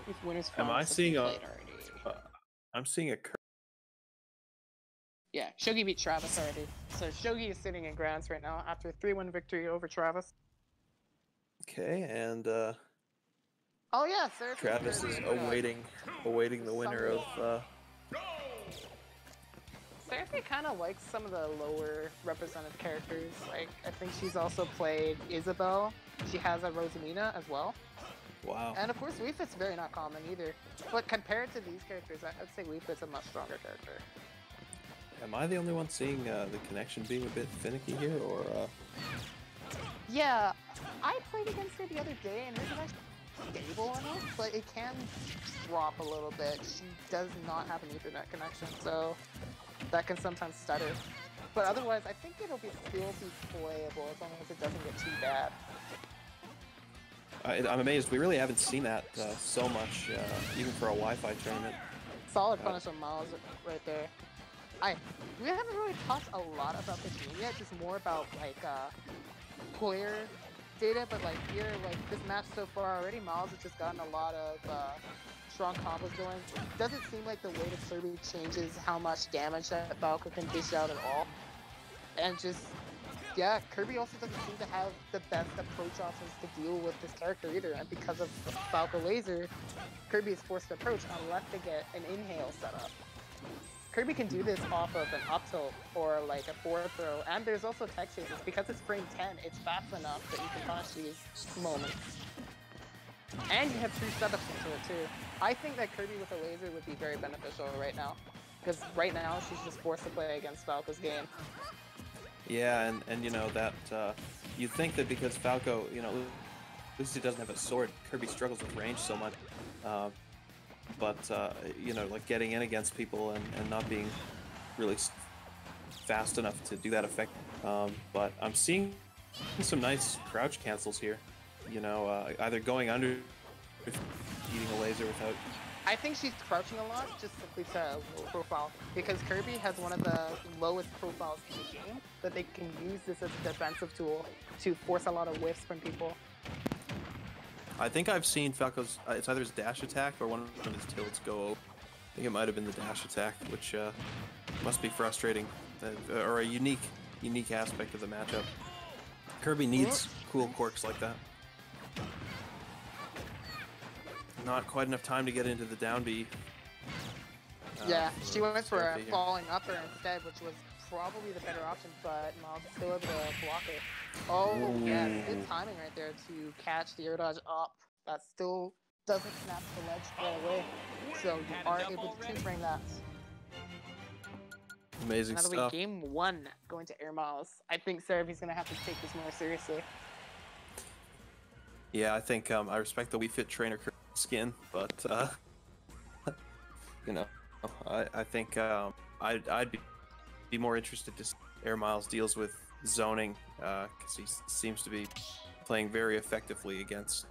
With winners Am I finals seeing a? played already. I'm seeing a. Yeah, Shogi beat Travis already. So Shogi is sitting in Grants right now after a 3-1 victory over Travis. Okay, and Oh yeah, Seraphy Travis is awaiting the winner of. Seraphy kind of likes some of the lower represented characters. Like, I think she's also played Isabel. She has a Rosalina as well. Wow. And of course, Wii Fit's very not common either. But compared to these characters, I'd say Wii Fit's a much stronger character. Am I the only one seeing the connection being a bit finicky here, or? Yeah, I played against her the other day, and it isn't actually stable enough, but it can drop a little bit. She does not have an Ethernet connection, so that can sometimes stutter. But otherwise, I think it'll still be playable as long as it doesn't get too bad. I'm amazed. We really haven't seen that so much, even for a Wi-Fi tournament. Solid punish on Miles right there. We haven't really talked a lot about this game yet, just more about like player data, but like here, like this match so far already, Miles has just gotten a lot of strong combos going. It doesn't seem like the weight of Kirby changes how much damage that Falco can dish out at all. And just, yeah, Kirby also doesn't seem to have the best approach options to deal with this character either. And because of Falco Laser, Kirby is forced to approach unless they get an inhale set up. Kirby can do this off of an up tilt or like a forward throw, and there's also tech chases. Because it's frame 10, it's fast enough that you can punish these moments. And you have 3 setups into it too. I think that Kirby with a laser would be very beneficial right now, because right now she's just forced to play against Falco's game. Yeah, and you know that you'd think that because Falco, you know, at least he doesn't have a sword, Kirby struggles with range so much. But you know, like getting in against people and not being really fast enough to do that effect. But I'm seeing some nice crouch cancels here. You know, either going under, eating a laser without. I think she's crouching a lot just simply to low profile, because Kirby has one of the lowest profiles in the game, that they can use this as a defensive tool to force a lot of whiffs from people. I think I've seen Falco's, it's either his dash attack or one of his tilts go over. I think it might have been the dash attack, which must be frustrating, or a unique aspect of the matchup. Kirby needs cool quirks like that. Not quite enough time to get into the down B. Yeah, she went for a falling upper instead, which was probably the better option, but Miles is still able to block it. Oh, yeah, good timing right there to catch the air dodge up. That still doesn't snap the ledge right away, so you are able to two-frame that. Amazing That'll stuff. be game 1 going to AirMiles. I think Seraphy's going to have to take this more seriously. Yeah, I think I respect the Wii Fit trainer skin, but you know, I think I'd be more interested to see AirMiles deals with zoning, because he seems to be playing very effectively against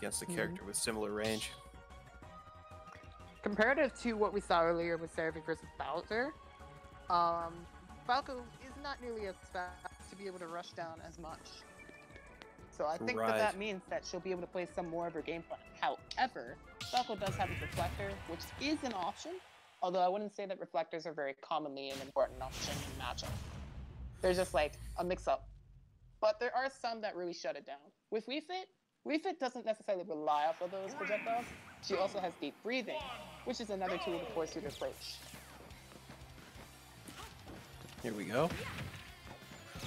a character with similar range. Comparative to what we saw earlier with Seraphy versus Bowser, Falco is not nearly as fast to be able to rush down as much. So I think that means that she'll be able to play some more of her game plan. However, Falco does have a reflector, which is an option, although I wouldn't say that reflectors are very commonly an important option in matchup. They're just like a mix-up. But there are some that really shut it down. With Wii Fit doesn't necessarily rely off of those projectiles. She also has deep breathing, which is another tool to force you to approach. Here we go.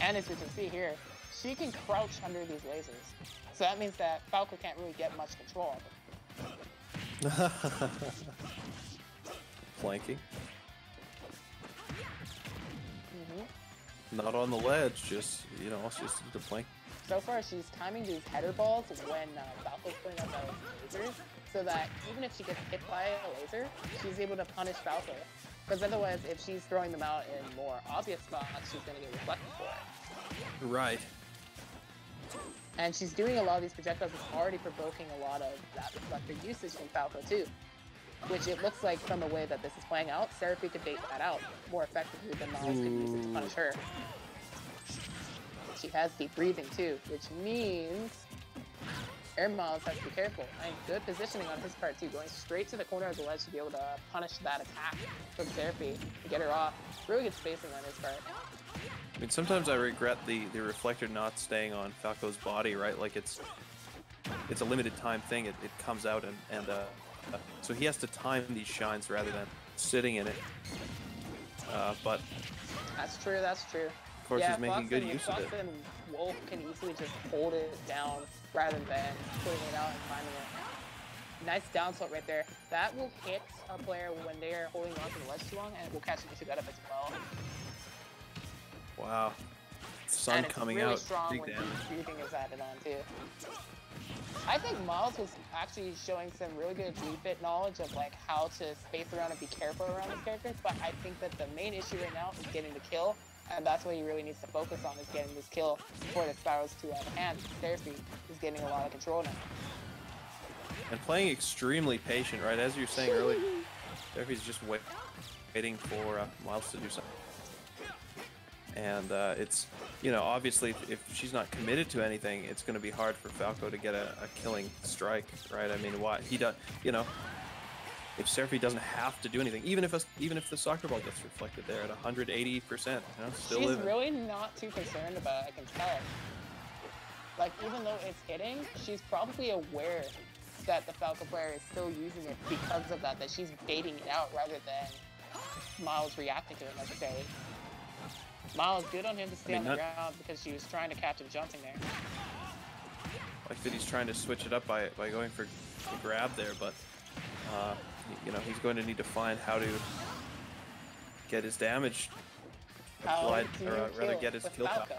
And as you can see here, she can crouch under these lasers. So that means that Falco can't really get much control of them. Flanking. Not on the ledge, just, you know, just the flank. So far, she's timing these header balls when Falco's putting out those lasers, so that even if she gets hit by a laser, she's able to punish Falco. Because otherwise, if she's throwing them out in more obvious spots, she's going to get reflected for it. Right. And she's doing a lot of these projectiles, is already provoking a lot of that reflector usage from Falco too. Which it looks like from the way that this is playing out, Seraphy could bait that out more effectively than Miles could use it to punish her. She has deep breathing too, which means AirMiles has to be careful. And good positioning on his part too, going straight to the corner of the ledge to be able to punish that attack from Seraphy to get her off. Really good spacing on his part. I mean, sometimes I regret the reflector not staying on Falco's body, right? Like it's a limited time thing. It comes out and so he has to time these shines rather than sitting in it. But that's true. That's true. Of course, he's making good use of it. Fox and Wolf can easily just hold it down rather than putting it out and finding it. Nice down tilt right there. That will hit a player when they are holding on to the ledge too long, and it will catch them to up as well. Wow. Sun coming really out. Strong Big when damage. breathing is added on too. I think Miles was actually showing some really good G-Fit knowledge of like how to space around and be careful around his characters, but I think that the main issue right now is getting the kill, and that's what he really needs to focus on, is getting this kill before it spirals to out of hand. Seraphy is getting a lot of control now. And playing extremely patient, right? As you were saying earlier, Seraphy's just waiting for Miles to do something. And it's, you know, obviously if she's not committed to anything, it's going to be hard for Falco to get a killing strike, right? I mean, why he does, you know, if Seraphy doesn't have to do anything, even if the soccer ball gets reflected there at 180%, you know, still she's living. Really not too concerned about it, I can tell. Like, even though it's hitting, she's probably aware that the Falco player is still using it because of that she's baiting it out rather than Miles reacting to it, let's say. Miles, good on him to stay on the ground because she was trying to catch him jumping there. Like that he's trying to switch it up by going for the grab there, but you know, he's going to need to find how to get his damage applied, or rather get his kill count.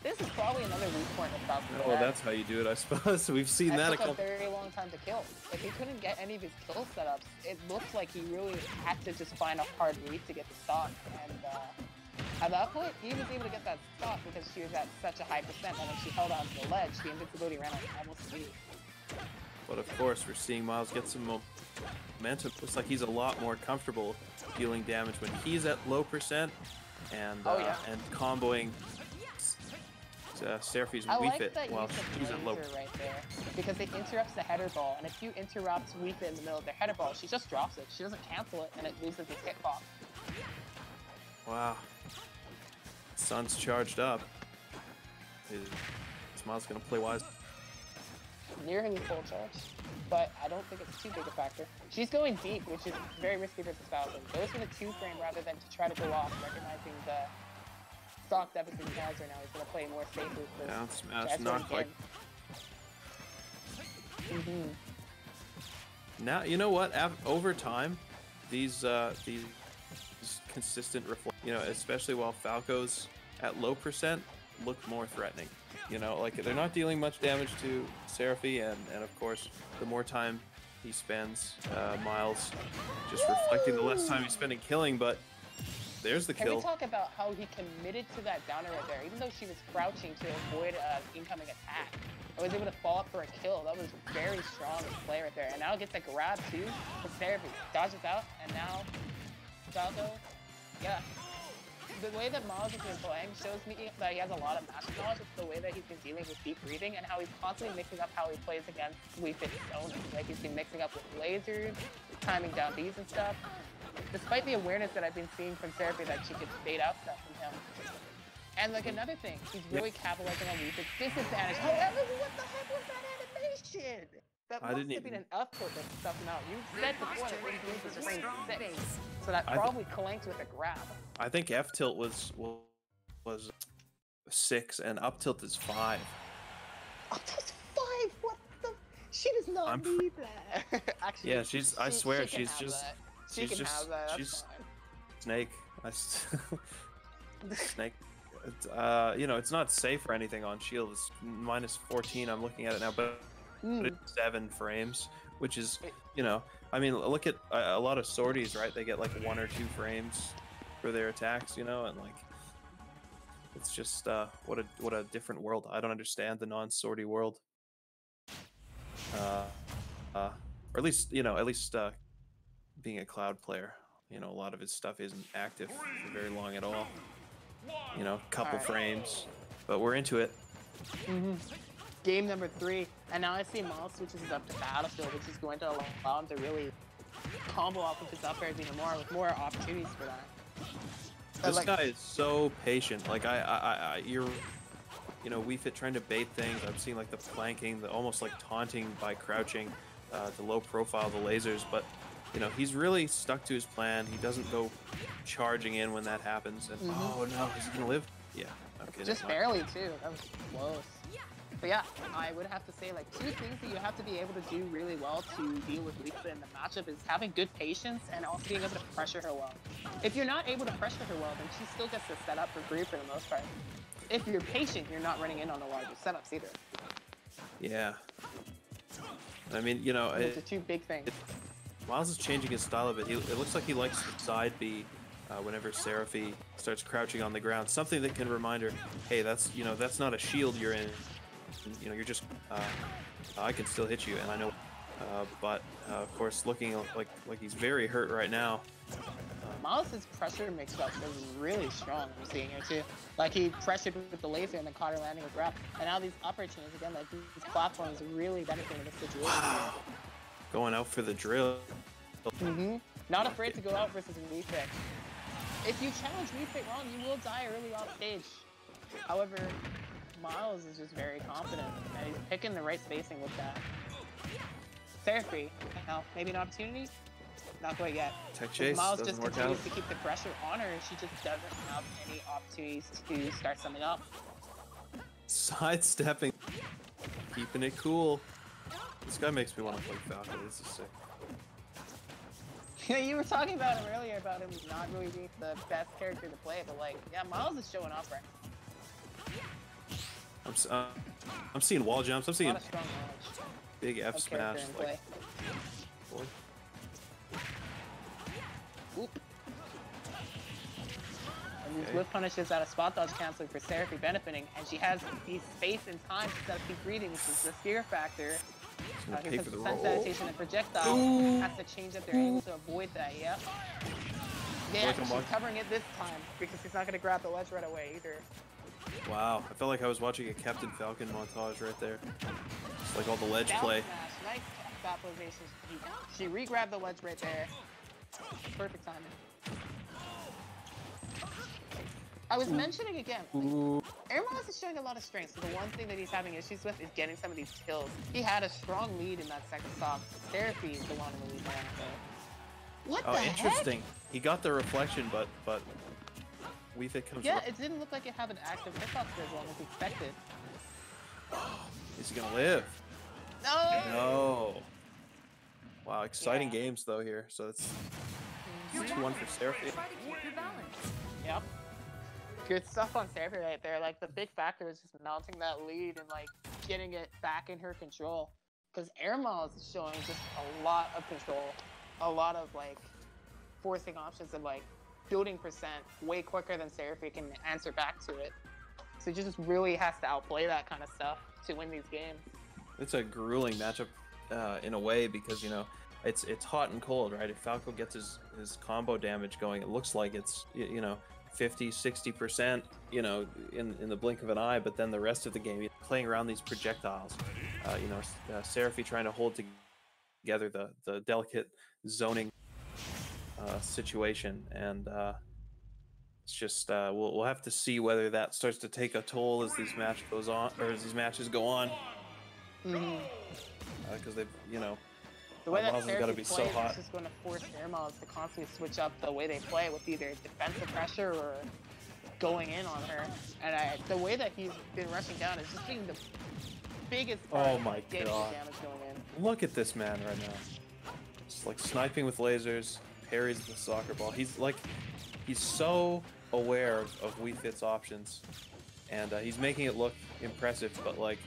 This is probably another weak point of Falco. Oh, that's how you do it, I suppose. We've seen that a couple. It took a very long time to kill. If he couldn't get any of his kill setups, it looked like he really had to just find a hard read to get the stock. And at that point, he was able to get that stock because she was at such a high percent, and when she held on to the ledge, the invincibility ran almost immediately. But of course, we're seeing Miles get some momentum. Looks like he's a lot more comfortable dealing damage when he's at low percent and and comboing Seraphy's Wii Fit while she's at low. Right there, because it interrupts the header ball, and if you interrupt Wii Fit in the middle of the header ball, she just drops it. She doesn't cancel it, and it loses its hitbox. Wow. Sun's charged up. Miles gonna play wise. Nearly full charge, but I don't think it's too big a factor. She's going deep, which is very risky versus Falco. Goes for the 2-frame rather than to try to go off, recognizing the stock deficit he has right now. He's going to play more safely. Down smash, not quite. Now, you know what? Over time, these consistent you know, especially while Falco's at low percent, look more threatening. You know, like they're not dealing much damage to Seraphy, and of course, the more time he spends, Miles just reflecting the less time he's spending killing, but there's the kill. Can we talk about how he committed to that downer right there, even though she was crouching to avoid an incoming attack? I was able to fall up for a kill. That was very strong play right there. And now gets a grab too for Seraphy. Dodges out, and now Falco, yeah. The way that Miles has been playing shows me that he has a lot of master knowledge. It's the way that he's been dealing with deep breathing and how he's constantly mixing up how he plays against Wii Fit owners. Like he's been mixing up with lasers, timing down Bs and stuff. Despite the awareness that I've been seeing from Seraphy that she could fade out stuff from him. And like another thing, he's really capitalizing on Wii Fit's disadvantage. However, what the heck was that animation? That must have been an up tilt that's stuff him out. You said before that he loses frame 6, so that probably clanked with a grab. I think F tilt was 6 and up tilt is 5. Up tilt's 5? What the? She does not need that. Actually, yeah, I swear she's Snake. Snake. You know, it's not safe or anything on shield. It's -14. I'm looking at it now, but it's 7 frames, which is, you know, I mean, look at a lot of sorties, right? They get like 1 or 2 frames for their attacks, you know, and like it's just what a different world. I don't understand the non-sortie world. Or at least, you know, being a Cloud player, you know, a lot of his stuff isn't active for very long at all. You know, couple frames, but we're into it. game number 3, and now I see Miles switches up to Battlefield, which is going to allow him to really combo off of his up airs even more, with more opportunities for that. This guy is so patient. Like you're, you know, Wii Fit trying to bait things. I'm seeing like the flanking, the almost like taunting by crouching, the low profile, the lasers. But you know, he's really stuck to his plan. He doesn't go charging in when that happens. And oh no, is he gonna live? Yeah. Okay. Just barely too. That was close. But yeah, I would have to say like 2 things that you have to be able to do really well to deal with Lisa in the matchup is having good patience and also being able to pressure her well. If you're not able to pressure her well, then she still gets to set up for free for the most part. If you're patient, you're not running in on a lot of your setups either. Yeah. I mean, you know, it's the 2 big things. Miles is changing his style a bit. It looks like he likes the side B whenever Seraphy starts crouching on the ground. Something that can remind her, hey, that's, you know, that's not a shield you're in. You know, you're just, I can still hit you, and I know, but of course, looking like he's very hurt right now. Miles' pressure mix-up is really strong. I'm seeing here too. Like he pressured with the laser and then caught her landing with grab, and now these upper chains again. Like these platforms really benefiting this situation. Wow. Going out for the drill. Not afraid to go out versus Wii Fit. If you challenge Wii Fit wrong, you will die early off stage. However, Miles is just very confident, and he's picking the right spacing with that. Seraphy, now maybe an opportunity? Not quite yet. Tech chase Miles doesn't just work continues out. to keep the pressure on her, and she just doesn't have any opportunities to start something up. Sidestepping, keeping it cool. This guy makes me want to play Falco. This is sick. You were talking about him earlier, about him not really being the best character to play, but like, yeah, Miles is showing off right now. I'm seeing wall jumps. I'm seeing a lot of strong knowledge. Big F smash. Like, Oop. And these whip punishes out of spot dodge canceling for Seraphy benefiting, and she has the space and time to set up keep reading, which is the fear factor. Pay for the sense roll. adaptation and projectile has to change up their angle to avoid that, yeah. Yeah, she's covering it this time because she's not going to grab the ledge right away either. Wow, I felt like I was watching a Captain Falcon montage right there. It's like all the ledge play. Nice capitalization. She re-grabbed the ledge right there. Perfect timing. I was mentioning again, AirMiles is showing a lot of strength, so the one thing that he's having issues with is getting some of these kills. He had a strong lead in that second stock. Seraphy is the one in the lead now. What the interesting. heck? He got the reflection, but Wii Fit comes. Yeah, it didn't look like it had an active hitbox as long as expected. Is he gonna live? No. No. Wow, exciting games though here. So it's 2-1 for Seraphy. Yep. Good stuff on Seraphy right there. Like the big factor is just mounting that lead and like getting it back in her control. Because AirMiles is showing just a lot of control, a lot of like forcing options and like building percent way quicker than Seraphy can answer back to it. So he just really has to outplay that kind of stuff to win these games. It's a grueling matchup in a way because, you know, it's hot and cold, right? If Falco gets his combo damage going, it looks like it's, you know, 50-60%, you know, in the blink of an eye, but then the rest of the game, playing around these projectiles, you know, Seraphy trying to hold together the delicate zoning situation, and it's just we'll have to see whether that starts to take a toll as these match goes on, or as these matches go on. Because they've, you know, the way that Miles has got to be so hot. Is just going to force AirMiles to constantly switch up the way they play with either defensive pressure or going in on her. And the way that he's been rushing down is just being the biggest part of getting the damage going in. Look at this man right now. Just like sniping with lasers, parries the soccer ball. He's so aware of Wii Fit's options, and he's making it look impressive. But like,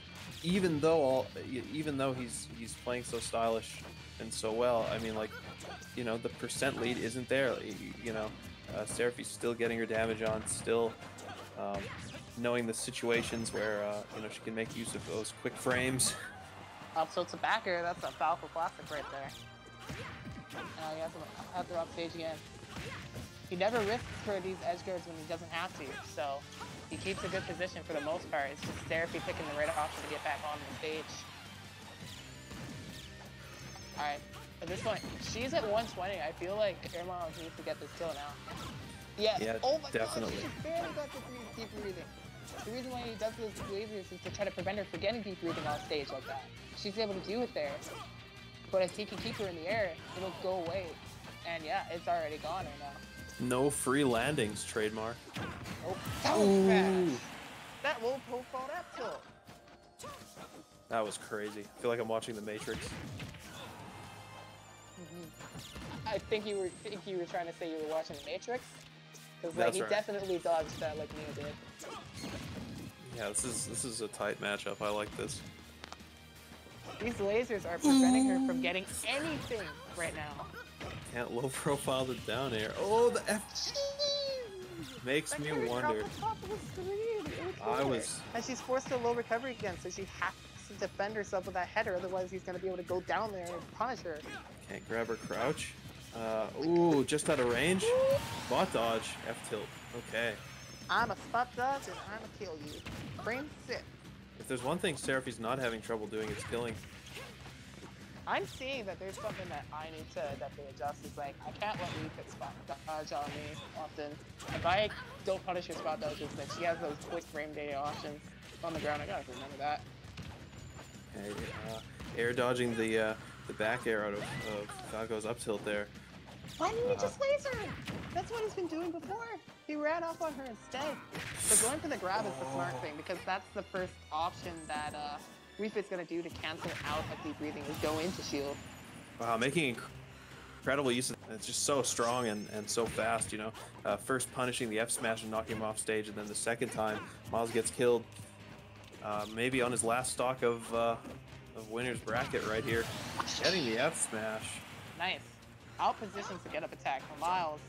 even though he's playing so stylish and so well, I mean, like, you know, the percent lead isn't there. You know, Seraphy's still getting her damage on, still knowing the situations where you know, she can make use of those quick frames. Up tilt's a backer. That's a Falco classic right there. Now he has to have her up stage again. He never risks for these edge guards when he doesn't have to, so He keeps a good position for the most part. It's just Seraphy picking the right option to get back on the stage. Alright, at this point, she's at 120. I feel like AirMiles needs to get this kill now. Yes. Yeah, Oh my definitely. God, she barely got the deep breathing. The reason why he does those lasers is to try to prevent her from getting deep breathing on stage like that. She's able to do it there. But if he can keep her in the air, it'll go away. And yeah, it's already gone right now. No free landings, trademark. Oh, that was fast. That low profile up tilt. That was crazy. I feel like I'm watching The Matrix. I think you were trying to say you were watching The Matrix. Because like he definitely dodged that like Neo did. Yeah, this is a tight matchup. I like this. These lasers are preventing her from getting anything right now. Can't low profile the down air. Oh, the F makes me wonder. And she's forced to low recovery again, so she has to defend herself with that header, otherwise he's gonna be able to go down there and punish her. Can't grab her crouch. Ooh, just out of range. Spot dodge. F tilt. Okay. I'm a spot dodge and I'm gonna kill you. Frame sit. If there's one thing Seraphy's not having trouble doing, it's killing. I'm seeing that there's something that I need to definitely adjust. It's like, I can't let Lee put spot dodge on me often. If I don't punish her spot dodges, then she has those quick frame data options on the ground. I gotta remember that. Okay, air dodging the back air out of Falco's up tilt there. Why didn't he just laser her? That's what he's been doing before. He ran off on her instead. But going for the grab is the smart thing, because that's the first option that Refit's gonna do to cancel out of deep breathing, is go into shield. Wow, making incredible use of it. It's just so strong and so fast, you know. First punishing the F smash and knocking him off stage, and then the second time Miles gets killed. Maybe on his last stock of winner's bracket right here. Getting the F smash. Nice. Out positions to get up attack for Miles.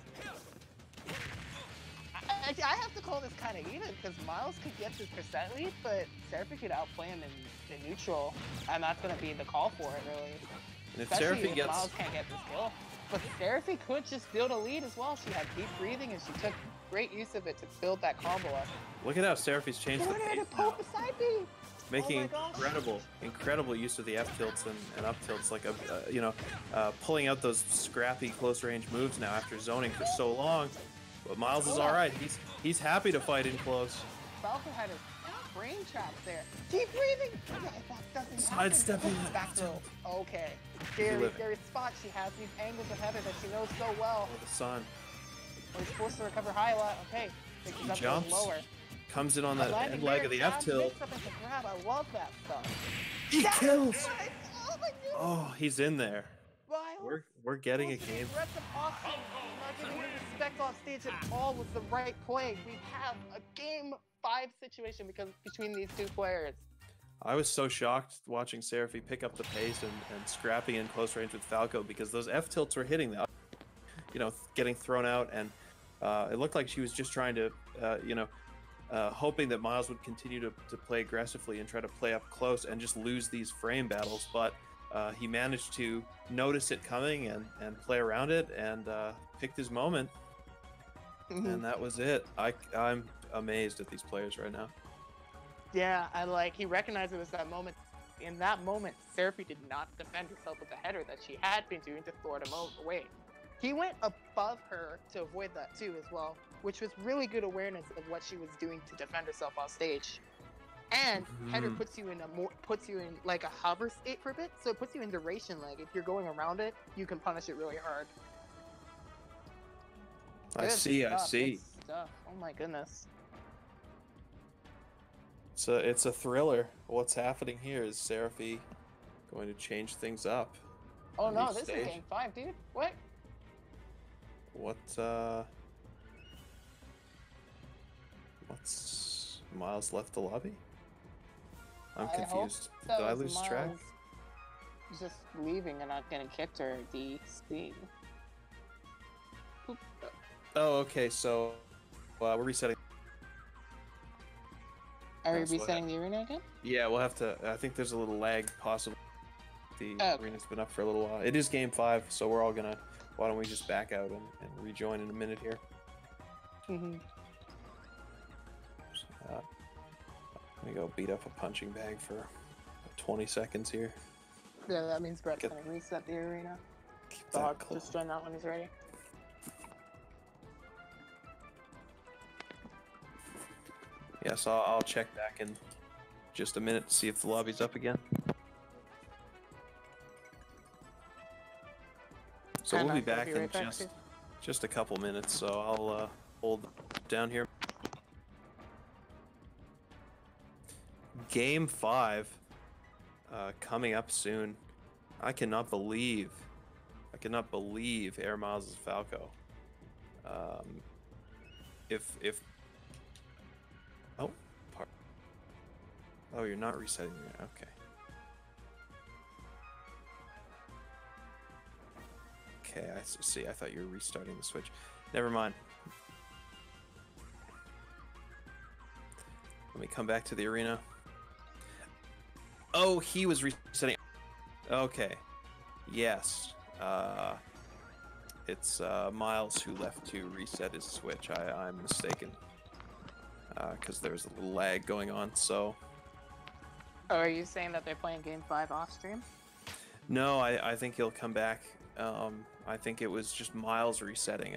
I have to call this kind of even, because Miles could get this percent lead, but Seraphy could outplay him in neutral, and that's going to be the call for it, really. And if Especially if Miles can't get this kill. But Seraphy could just build a lead as well. She had deep breathing, and she took great use of it to build that combo up. Look at how Seraphy's changed the pace now. Side B. Making incredible use of the F tilts and up tilts, like pulling out those scrappy close range moves now after zoning for so long. But Miles is all right. He's happy to fight in close. Falco had his brain traps there. Deep breathing. Sidestepping. Back throw. Okay. Scary spot. She has these angles of header that she knows so well. Oh, the sun. Well, he's forced to recover high a lot. Okay. He jumps. Lower. Comes in on that end leg of the F tilt. I love that stuff. He kills. Oh, he's in there. We're getting a game. Not getting any respect off stage at all with the right play. We have a game 5 situation between these two players. I was so shocked watching Seraphy pick up the pace and scrapping in close range with Falco, because those F tilts were hitting them, getting thrown out, and it looked like she was just trying to, hoping that Miles would continue to play aggressively and try to play up close and just lose these frame battles, but he managed to notice it coming and play around it and picked his moment. And that was it. I'm amazed at these players right now. Yeah, he recognized it was that moment. In that moment, Seraphy did not defend herself with the header that she had been doing to thwart him away. He went above her to avoid that too as well, which was really good awareness of what she was doing to defend herself off stage. And header puts you in like a hover state for a bit, so it puts you in duration. Like if you're going around it, you can punish it really hard. I see. Good stuff. Oh my goodness. It's a thriller. What's happening here? Is Seraphy going to change things up? Oh no, this is game 5, dude. What? What's Miles left the lobby? I'm confused. Did I lose track? Just leaving and not getting kicked or DC. Oh, okay. So we're resetting. Are we resetting the arena again? Yeah, we'll have to. I think there's a little lag possible. The arena's been up for a little while. It is game 5, so we're all gonna. Why don't we just back out and rejoin in a minute here? Let me go beat up a punching bag for 20 seconds here. Yeah, that means Brett's gonna reset the arena. Keep So that I'll close. just join that when he's ready. Yeah, so I'll check back in just a minute to see if the lobby's up again. So And we'll be I'm gonna back be in right back, just a couple minutes, so I'll hold down here. Game 5 coming up soon. I cannot believe AirMiles is Falco. If oh, you're not resetting it. Okay. Okay, I see. I thought you were restarting the switch. Never mind. Let me come back to the arena. Oh, he was resetting. Okay. Yes. It's Miles who left to reset his switch. I'm mistaken. Because there's a little lag going on, so... Oh, are you saying that they're playing Game 5 off stream? No, I think he'll come back. I think it was just Miles resetting.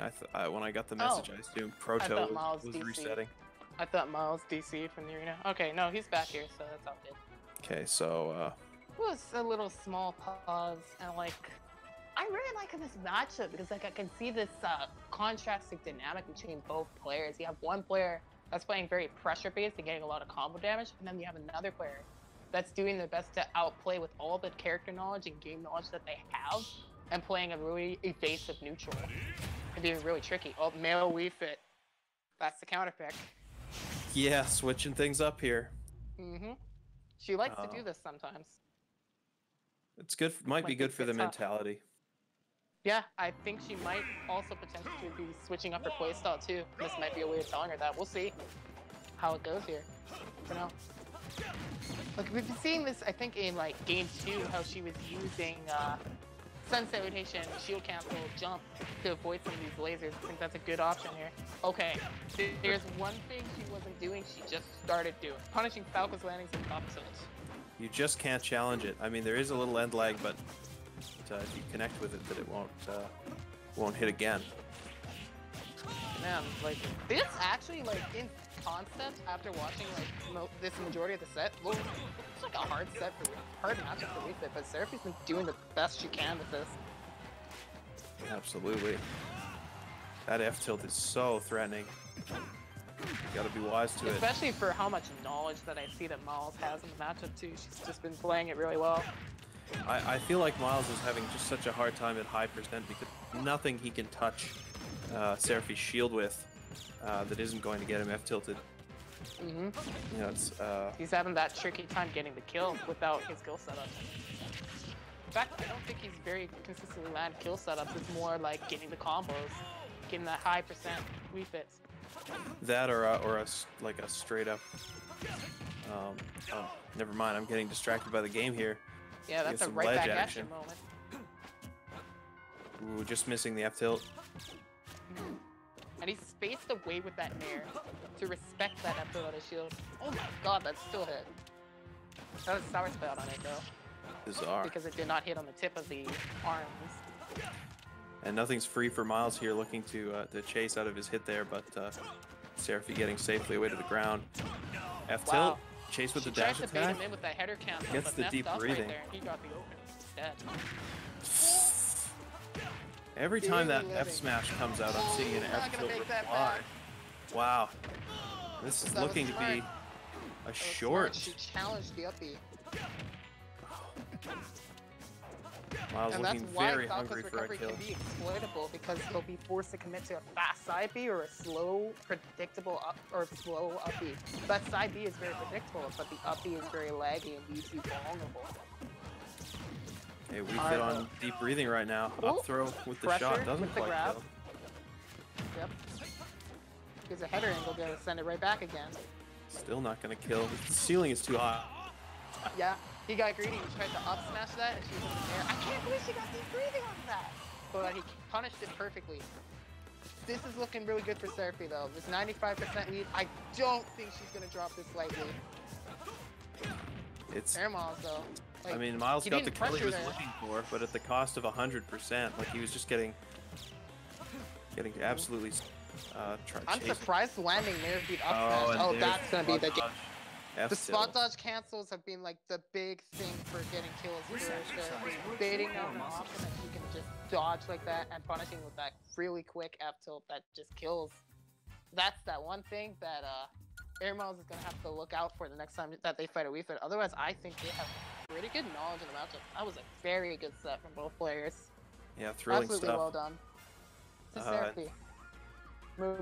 When I got the message, I assumed Proto was resetting. I thought Miles DC from the arena. Okay, no, he's back here, so that's all good. Okay, so... It was a little small pause, and like... I really like this matchup because like I can see this contrasting dynamic between both players. You have one player that's playing very pressure-based and getting a lot of combo damage, and then you have another player that's doing their best to outplay with all the character knowledge and game knowledge that they have, and playing a really evasive neutral and being really tricky. Oh, male Wii Fit. That's the counter pick. Yeah, switching things up here. Mm-hmm. She likes to do this sometimes. It's good. Might be good for the mentality. Yeah, I think she might also potentially be switching up her playstyle too. This might be a way of telling her that. We'll see how it goes here. For now. Like we've been seeing this, I think, in like game 2, how she was using Sun Salutation, Shield Cancel, Jump to avoid some of these lasers. I think that's a good option here. Okay, there's one thing she wasn't doing, she just started doing. Punishing Falco's landings and top tilts. You just can't challenge it. I mean, there is a little end lag, but if you connect with it, that it won't hit again. Man, like this actually, like in concept, after watching like this majority of the set, looks like a hard matchup for Wii Fit, but Seraphy's been doing the best she can with this. Absolutely. That F tilt is so threatening. You gotta be wise to it. Especially for how much knowledge that I see that Miles has in the matchup too. She's just been playing it really well. I feel like Miles is having just such a hard time at high percent because nothing he can touch Seraphy's shield with that isn't going to get him F tilted. Mm-hmm. You know, it's he's having that tricky time getting the kill without his kill setup. In fact, I don't think he's very consistently land kill setups. It's more like getting the combos, getting that high percent Wii Fits. That or a straight up. Oh, never mind. I'm getting distracted by the game here. Yeah, that's a right back action moment. Ooh, just missing the F tilt. And he spaced away with that nair to respect that F tilt on his shield. Oh my god, that still hit. That was sour spell on it though. Bizarre. Because it did not hit on the tip of the arms. And nothing's free for Miles here, looking to chase out of his hit there, but Seraphy getting safely away to the ground. F tilt. Wow. Chase with She the dash tried to bait attack. him in with that header cancel, Gets but the messed deep up breathing. Right there. He got the opener instead. Every time that F smash comes out, I'm seeing an F tilt reply. Wow. This is looking to be a short. She challenged the uppy. Miles And looking that's why very Falco's hungry for a recovery kill. can be exploitable, because he'll be forced to commit to a fast side B or a slow, predictable up or slow up B. That side B is very predictable, but the up B is very laggy and leaves you vulnerable. Hey, we fit on deep breathing right now. Ooh. Up throw with the Pressure shot doesn't with the quite grab. kill. Yep. Gives a header angle to send it right back again. Still not gonna kill. The ceiling is too high. Yeah, he got greedy. He tried to up smash that, and she was in the air. I can't believe she got deep breathing on that. But he punished it perfectly. This is looking really good for Seraphy though. This 95% lead. I don't think she's gonna drop this lightly. It's. AirMiles though. Like, I mean, Miles he got the didn't kill he pressure was there. looking for, but at the cost of 100%. Like he was just getting absolutely I'm chased. surprised landing there beat up Oh, smash. and Oh, there's that's gonna be the spot game. dodge. The F spot tilt. dodge cancels have been like the big thing for getting kills for Seraphy. Baiting out an option that you can just dodge like that and punishing with that really quick F tilt that just kills. That's that one thing that AirMiles is gonna have to look out for the next time that they fight a Wii Fit. Otherwise, I think they have pretty good knowledge in the matchup. That was a very good set from both players. Yeah, thrilling Absolutely stuff. well done. To Seraphy. Move